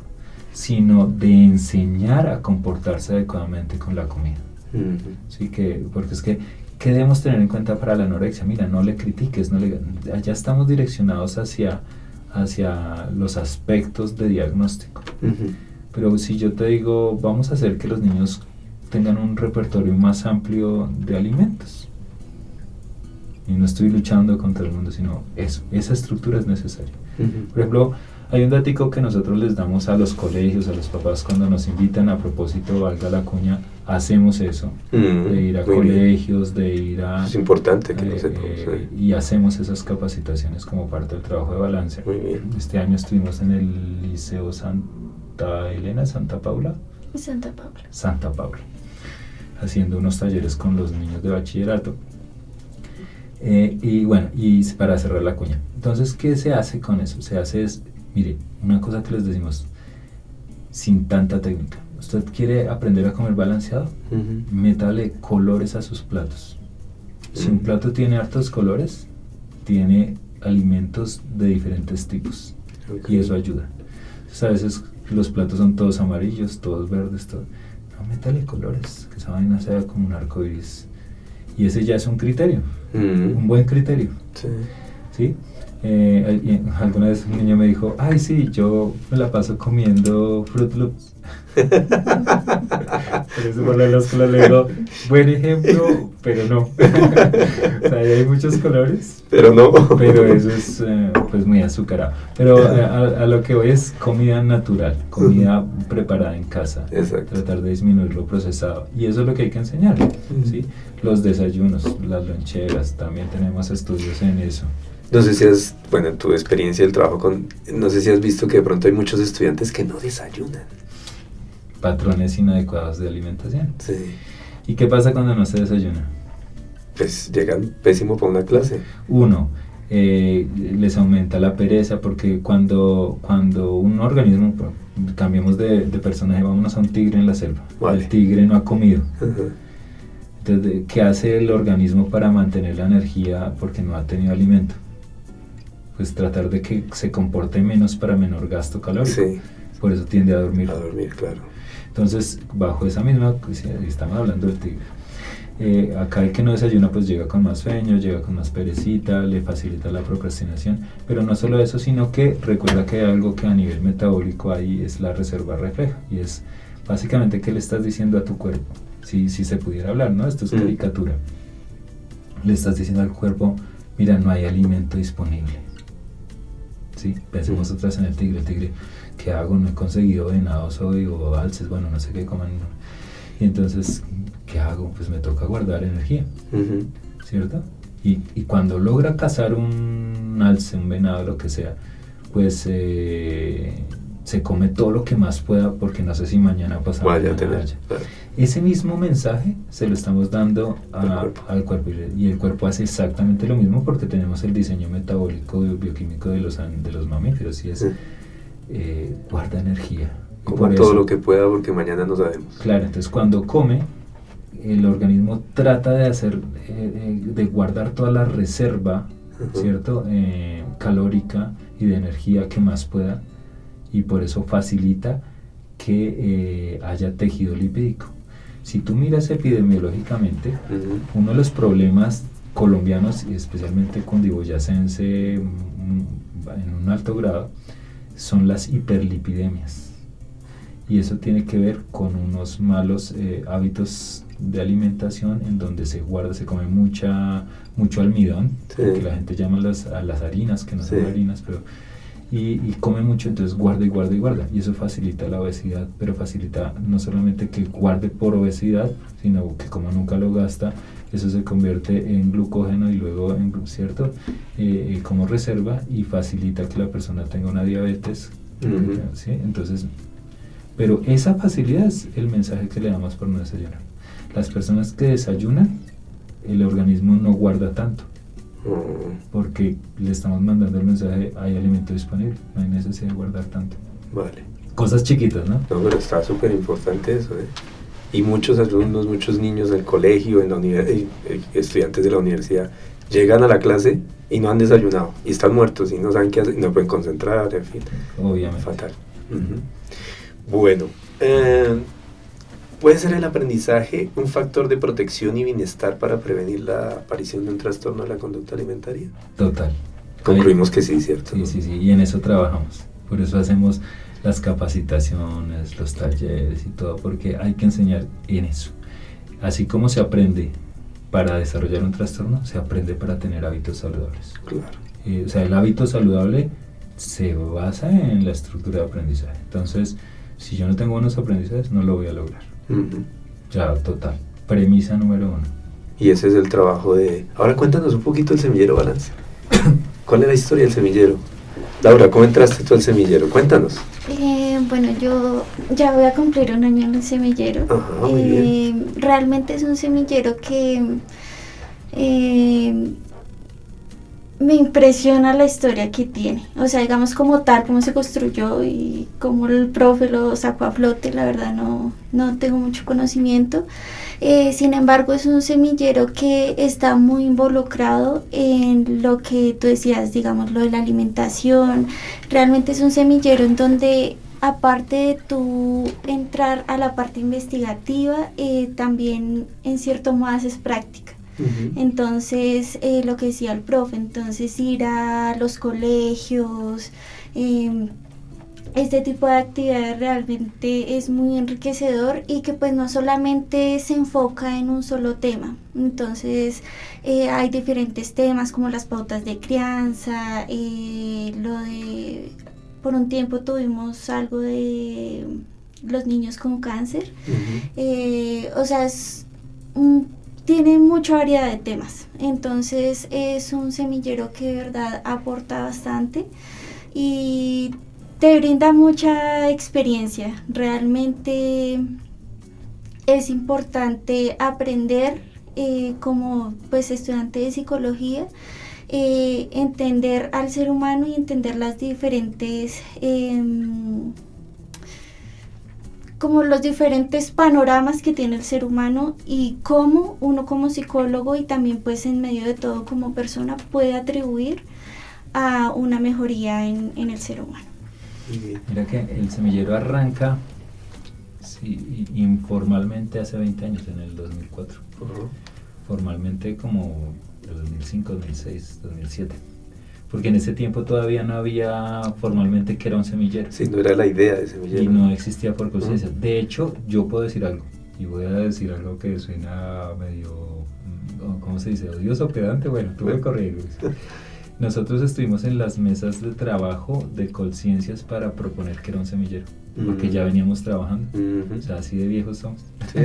sino de enseñar a comportarse adecuadamente con la comida. ¿Sí? Porque es que, ¿qué debemos tener en cuenta para la anorexia? Mira, no le critiques, allá estamos direccionados hacia los aspectos de diagnóstico. Pero si yo te digo, vamos a hacer que los niños tengan un repertorio más amplio de alimentos, y no estoy luchando contra el mundo, sino esa estructura es necesaria. Por ejemplo, hay un datico que nosotros les damos a los colegios, a los papás, cuando nos invitan, a propósito, valga la cuña, hacemos eso, de ir a colegios, de ir a... Es importante que lo sepamos. Y hacemos esas capacitaciones como parte del trabajo de balance. Muy bien. Este año estuvimos en el Liceo Santa Elena, Santa Paula, haciendo unos talleres con los niños de bachillerato. Y bueno, y para cerrar la cuña, entonces, ¿qué se hace con eso? Mire, una cosa que les decimos sin tanta técnica: ¿usted quiere aprender a comer balanceado? Métale colores a sus platos. Si un plato tiene hartos colores, tiene alimentos de diferentes tipos. Okay. Y eso ayuda. Entonces, a veces los platos son todos amarillos, todos verdes, todo. No, métale colores, que esa vaina sea como un arco iris. Y ese ya es un criterio, un buen criterio. Sí. ¿Sí? Alguna vez un niño me dijo, ay sí, yo me la paso comiendo Fruit Loops. Por eso por la escuela le digo, buen ejemplo, pero no. O sea, hay muchos colores, pero no. Pero eso es pues muy azucarado. Pero a lo que voy es comida natural, comida preparada en casa. Exacto. Tratar de disminuir lo procesado. Y eso es lo que hay que enseñar, ¿sí? Los desayunos, las loncheras, también tenemos estudios en eso. No sé si en tu experiencia del trabajo no sé si has visto que de pronto hay muchos estudiantes que no desayunan. Patrones inadecuados de alimentación. Sí. ¿Y qué pasa cuando no se desayuna? Pues llegan pésimo para una clase. Uno, les aumenta la pereza porque cuando un organismo, cambiamos de personaje, vámonos a un tigre en la selva. Vale. El tigre no ha comido. Uh-huh. Entonces, ¿qué hace el organismo para mantener la energía porque no ha tenido alimento? Pues tratar de que se comporte menos para menor gasto calórico. Sí. Por eso tiende a dormir. A dormir, claro. Entonces, bajo esa misma, estamos hablando del tigre. Acá el que no desayuna pues llega con más sueño, llega con más perecita, le facilita la procrastinación, pero no solo eso, sino que recuerda que hay algo que a nivel metabólico ahí es la reserva refleja, y es básicamente qué le estás diciendo a tu cuerpo, si se pudiera hablar, ¿no? Esto es caricatura. Le estás diciendo al cuerpo, mira, no hay alimento disponible. ¿Sí? Pensemos otra vez en el tigre, ¿qué hago? No he conseguido venados hoy o alces, bueno, no sé qué coman. Y entonces, ¿qué hago? Pues me toca guardar energía, ¿cierto? Y cuando logra cazar un alce, un venado, lo que sea, pues se come todo lo que más pueda porque no sé si mañana pasado vaya. Claro. Ese mismo mensaje se lo estamos dando al cuerpo, y el cuerpo hace exactamente lo mismo porque tenemos el diseño metabólico bioquímico de los mamíferos, y es guarda energía. Como todo lo que pueda porque mañana no sabemos. Claro, entonces cuando come, el organismo trata de hacer, de guardar toda la reserva, ¿cierto? Calórica y de energía que más pueda, y por eso facilita que haya tejido lipídico. Si tú miras epidemiológicamente, uno de los problemas colombianos, y especialmente cundiboyacense en un alto grado, son las hiperlipidemias. Y eso tiene que ver con unos malos hábitos de alimentación en donde se come mucho almidón, que la gente llama a las harinas, que no son harinas, pero y come mucho, entonces guarda y guarda y guarda, y eso facilita la obesidad, pero facilita no solamente que guarde por obesidad, sino que como nunca lo gasta, eso se convierte en glucógeno y luego en, ¿cierto? Como reserva, y facilita que la persona tenga una diabetes, ¿sí? Entonces, pero esa facilidad es el mensaje que le damos por no desayunar. Las personas que desayunan, el organismo no guarda tanto, porque le estamos mandando el mensaje, hay alimento disponible, no hay necesidad de guardar tanto. Vale. Cosas chiquitas, ¿no? No, pero está súper importante eso, ¿eh? Y muchos alumnos, muchos niños del colegio, estudiantes de la universidad, llegan a la clase y no han desayunado, y están muertos, y no saben qué hacer, y no pueden concentrar, en fin. Obviamente. Fatal. Bueno, ¿puede ser el aprendizaje un factor de protección y bienestar para prevenir la aparición de un trastorno de la conducta alimentaria? Total. Concluimos que sí, ¿cierto? Sí, y en eso trabajamos. Por eso hacemos las capacitaciones, los talleres y todo, porque hay que enseñar en eso. Así como se aprende para desarrollar un trastorno, se aprende para tener hábitos saludables. Claro. O sea, el hábito saludable se basa en la estructura de aprendizaje. Entonces, si yo no tengo buenos aprendizajes, no lo voy a lograr. Ya, total. Premisa número 1. Y ese es el trabajo de... Ahora cuéntanos un poquito el semillero Balance. ¿Cuál es la historia del semillero? Laura, ¿cómo entraste tú al semillero? Cuéntanos. Bueno, yo ya voy a cumplir un año en el semillero. Ajá, muy bien. Realmente es un semillero que me impresiona la historia que tiene, o sea, digamos como tal, cómo se construyó y cómo el profe lo sacó a flote, la verdad no tengo mucho conocimiento. Sin embargo, es un semillero que está muy involucrado en lo que tú decías, digamos, lo de la alimentación. Realmente es un semillero en donde, aparte de tú entrar a la parte investigativa, también en cierto modo haces práctica. Entonces, lo que decía el profe, entonces ir a los colegios, este tipo de actividades realmente es muy enriquecedor y que pues no solamente se enfoca en un solo tema. Entonces, hay diferentes temas como las pautas de crianza, por un tiempo tuvimos algo de los niños con cáncer. O sea, tiene mucha variedad de temas, entonces es un semillero que de verdad aporta bastante y te brinda mucha experiencia. Realmente es importante aprender como pues estudiante de psicología, entender al ser humano y entender las diferentes como los diferentes panoramas que tiene el ser humano y cómo uno como psicólogo y también pues en medio de todo como persona puede atribuir a una mejoría en el ser humano. Mira que el semillero arranca informalmente hace 20 años, en el 2004. Formalmente como el 2005, 2006, 2007. Porque en ese tiempo todavía no había formalmente que era un semillero. Sí, no era la idea de semillero. Y no existía por conciencia. De hecho, yo puedo decir algo, y voy a decir algo que suena medio, ¿cómo se dice? Odioso, pedante, bueno, tú me corriges. Nosotros estuvimos en las mesas de trabajo de Colciencias para proponer que era un semillero, porque ya veníamos trabajando, o sea, así de viejos somos. Sí.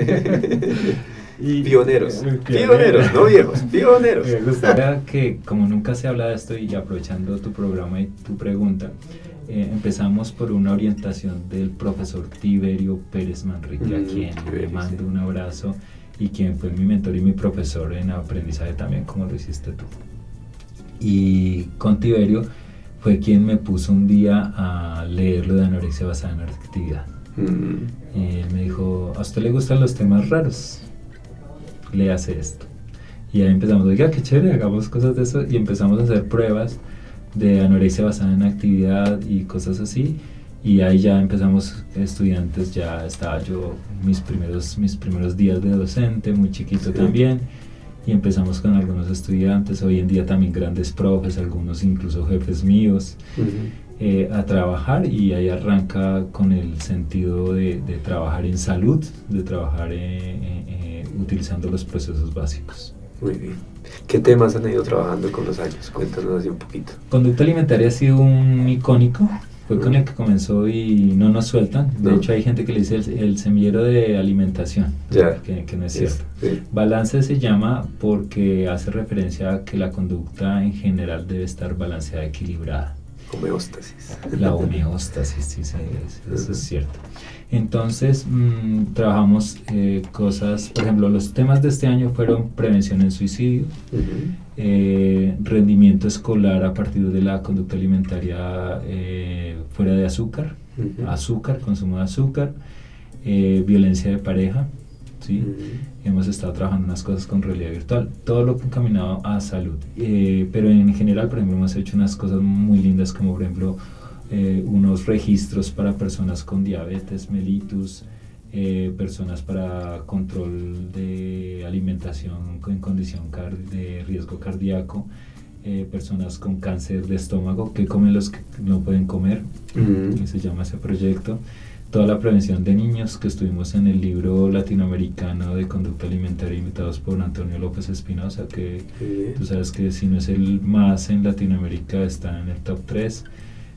Y pioneros, no viejos, pioneros. Me gustaría que, como nunca se habla de esto y aprovechando tu programa y tu pregunta, empezamos por una orientación del profesor Tiberio Pérez Manrique, a quien le mando un abrazo y quien fue mi mentor y mi profesor en aprendizaje también, como lo hiciste tú. Y con Tiberio fue quien me puso un día a leer lo de anorexia basada en actividad. Y él me dijo, ¿a usted le gustan los temas raros? Léase esto. Y ahí empezamos, oiga, qué chévere, hagamos cosas de eso. Y empezamos a hacer pruebas de anorexia basada en actividad y cosas así. Y ahí ya empezamos, estudiantes, ya estaba yo, mis primeros días de docente, muy chiquito también. Y empezamos con algunos estudiantes, hoy en día también grandes profes, algunos incluso jefes míos, a trabajar, y ahí arranca con el sentido de trabajar en salud, de trabajar utilizando los procesos básicos. Muy bien. ¿Qué temas han ido trabajando con los años? Cuéntanos así un poquito. Conducta alimentaria ha sido un icónico. Fue con el que comenzó y no nos sueltan. De hecho, hay gente que le dice el semillero de alimentación, que no es cierto. Sí. Balance se llama porque hace referencia a que la conducta en general debe estar balanceada, equilibrada. Homeostasis. La homeostasis, sí, eso es cierto. Entonces, trabajamos cosas, por ejemplo, los temas de este año fueron prevención en suicidio, rendimiento escolar a partir de la conducta alimentaria fuera de azúcar, consumo de azúcar, violencia de pareja, ¿sí? Hemos estado trabajando unas cosas con realidad virtual, todo lo encaminado a salud, pero en general, por ejemplo, hemos hecho unas cosas muy lindas como, por ejemplo, unos registros para personas con diabetes mellitus, personas para control de alimentación en condición de riesgo cardíaco, personas con cáncer de estómago, que comen los que no pueden comer, que se llama ese proyecto. Toda la prevención de niños, que estuvimos en el libro latinoamericano de conducta alimentaria invitados por Antonio López Espinosa, que tú sabes que si no es el más en Latinoamérica está en el top 3,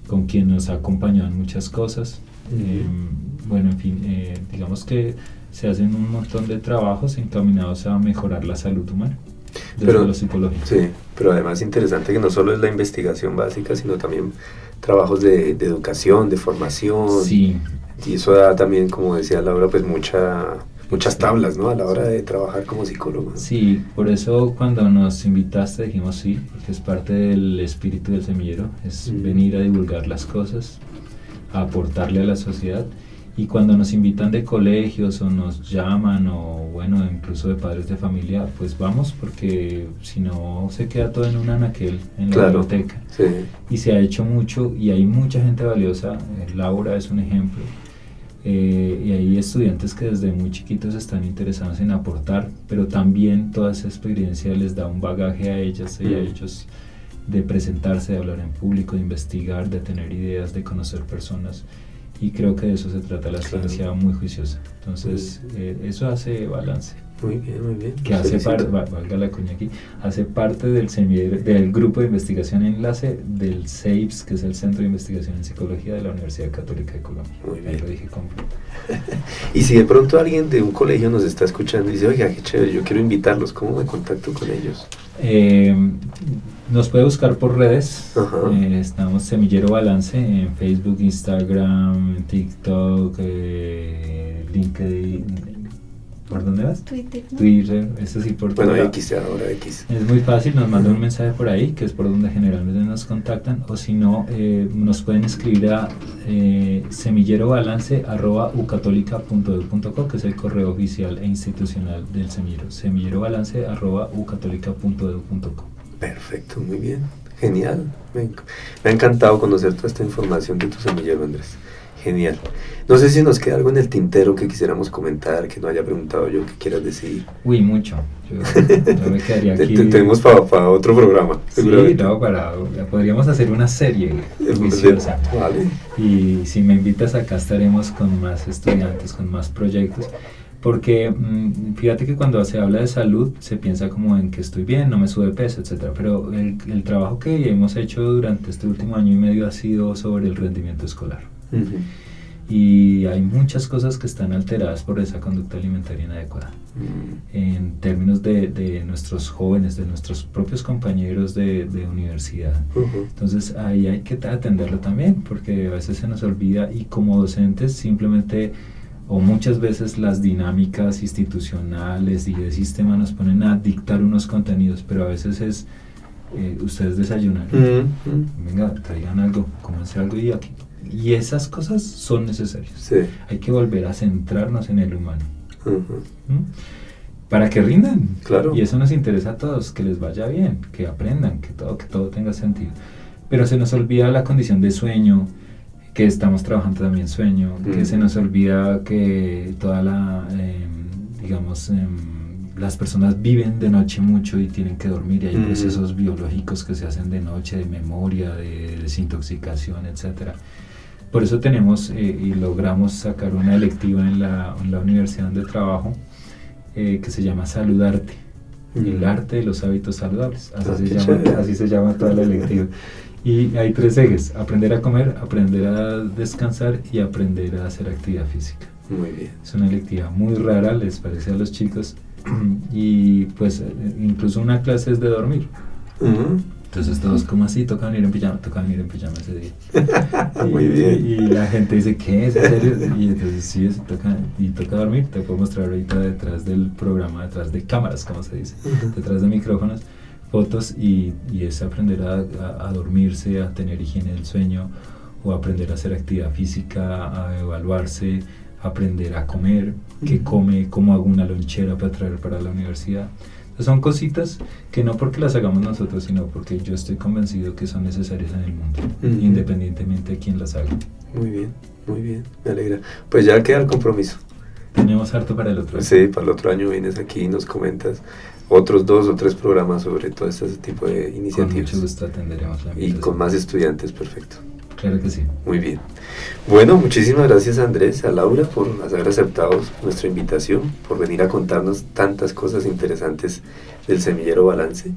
con quien nos ha acompañado en muchas cosas. Bueno, en fin, digamos que se hacen un montón de trabajos encaminados a mejorar la salud humana desde lo psicológico. Sí, pero además interesante que no solo es la investigación básica, sino también trabajos de educación, de formación. Sí. Y eso da también, como decía Laura, pues mucha muchas tablas, ¿no? A la hora de trabajar como psicólogo. Sí, por eso cuando nos invitaste dijimos sí, porque es parte del espíritu del semillero, es venir a divulgar las cosas, a aportarle a la sociedad. Y cuando nos invitan de colegios o nos llaman o bueno, incluso de padres de familia, pues vamos, porque si no se queda todo en un anaquel en la biblioteca. Sí. Y se ha hecho mucho y hay mucha gente valiosa. Laura es un ejemplo. Y hay estudiantes que desde muy chiquitos están interesados en aportar, pero también toda esa experiencia les da un bagaje a ellas y a ellos de presentarse, de hablar en público, de investigar, de tener ideas, de conocer personas. Y creo que de eso se trata la ciencia muy juiciosa. Entonces, eso hace balance. Muy bien, muy bien. Que hace parte, valga la cuña aquí, hace parte del grupo de investigación enlace del CEIPS, que es el Centro de Investigación en Psicología de la Universidad Católica de Colombia. Muy bien. Ahí lo dije completo. Y si de pronto alguien de un colegio nos está escuchando y dice, oiga, qué chévere, yo quiero invitarlos, ¿cómo me contacto con ellos? Nos puede buscar por redes. Ajá. Estamos Semillero Balance en Facebook, Instagram, TikTok, LinkedIn. ¿Por dónde vas? Twitter, ¿no? Twitter, eso sí, por Bueno, Twitter. X, ahora X. Es muy fácil, nos mandan un mensaje por ahí, que es por donde generalmente nos contactan, o si no, nos pueden escribir a semillerobalance@ucatolica.edu.co, que es el correo oficial e institucional del semillero, semillerobalance@ucatolica.edu.co. Perfecto, muy bien, genial. Me ha encantado conocer toda esta información de tu semillero, Andrés. Genial. No sé si nos queda algo en el tintero que quisiéramos comentar, que no haya preguntado yo, que quieras decir. Uy, mucho. Yo me quedaría aquí. Tenemos para otro programa. Sí, no, podríamos hacer una serie juiciosa. Vale. Y si me invitas acá estaremos con más estudiantes, con más proyectos. Porque fíjate que cuando se habla de salud se piensa como en que estoy bien, no me sube peso, etc. Pero el trabajo que hemos hecho durante este último año y medio ha sido sobre el rendimiento escolar. Y hay muchas cosas que están alteradas por esa conducta alimentaria inadecuada. En términos de nuestros jóvenes, de nuestros propios compañeros de universidad. Entonces ahí hay que atenderlo también, porque a veces se nos olvida y como docentes simplemente o muchas veces las dinámicas institucionales y de sistema nos ponen a dictar unos contenidos, pero a veces es ustedes desayunan, venga, traigan algo, cómanse algo y aquí. Y esas cosas son necesarias. Sí. Hay que volver a centrarnos en el humano. Para que rindan. Claro. Y eso nos interesa a todos, que les vaya bien, que aprendan, que todo tenga sentido. Pero se nos olvida la condición de sueño, que estamos trabajando también sueño, que se nos olvida que toda las personas viven de noche mucho y tienen que dormir y hay procesos biológicos que se hacen de noche, de memoria, de desintoxicación, etcétera. Por eso tenemos y logramos sacar una electiva en la universidad donde trabajo que se llama Saludarte, el arte de los hábitos saludables, así se llama toda la electiva. Y hay 3 ejes: aprender a comer, aprender a descansar y aprender a hacer actividad física. Muy bien. Es una electiva muy rara, les parece a los chicos, y pues incluso una clase es de dormir. Entonces todos, como así? Tocan ir en pijama ese día. Muy bien. Y la gente dice, ¿qué es? ¿En serio? Y entonces sí, toca dormir. Te puedo mostrar ahorita detrás del programa, detrás de cámaras, como se dice, detrás de micrófonos, fotos, y es aprender a dormirse, a tener higiene del sueño, o aprender a hacer actividad física, a evaluarse, aprender a comer, qué come, cómo hago una lonchera para traer para la universidad. Son cositas que no porque las hagamos nosotros, sino porque yo estoy convencido que son necesarias en el mundo, independientemente de quién las haga. Muy bien, me alegra. Pues ya queda el compromiso. Tenemos harto para el otro año. Sí, para el otro año vienes aquí y nos comentas otros 2 o 3 programas sobre todo este tipo de iniciativas. Con mucho gusto atenderemos la invitación. Y con más estudiantes, perfecto. Claro que sí. Muy bien. Bueno, muchísimas gracias a Andrés, a Laura por haber aceptado nuestra invitación, por venir a contarnos tantas cosas interesantes del Semillero Balance.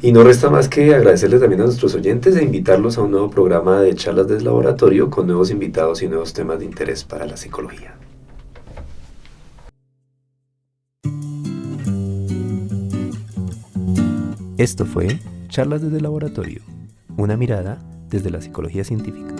Y no resta más que agradecerles también a nuestros oyentes e invitarlos a un nuevo programa de charlas de laboratorio con nuevos invitados y nuevos temas de interés para la psicología. Esto fue Charlas desde el Laboratorio, una mirada desde la psicología científica.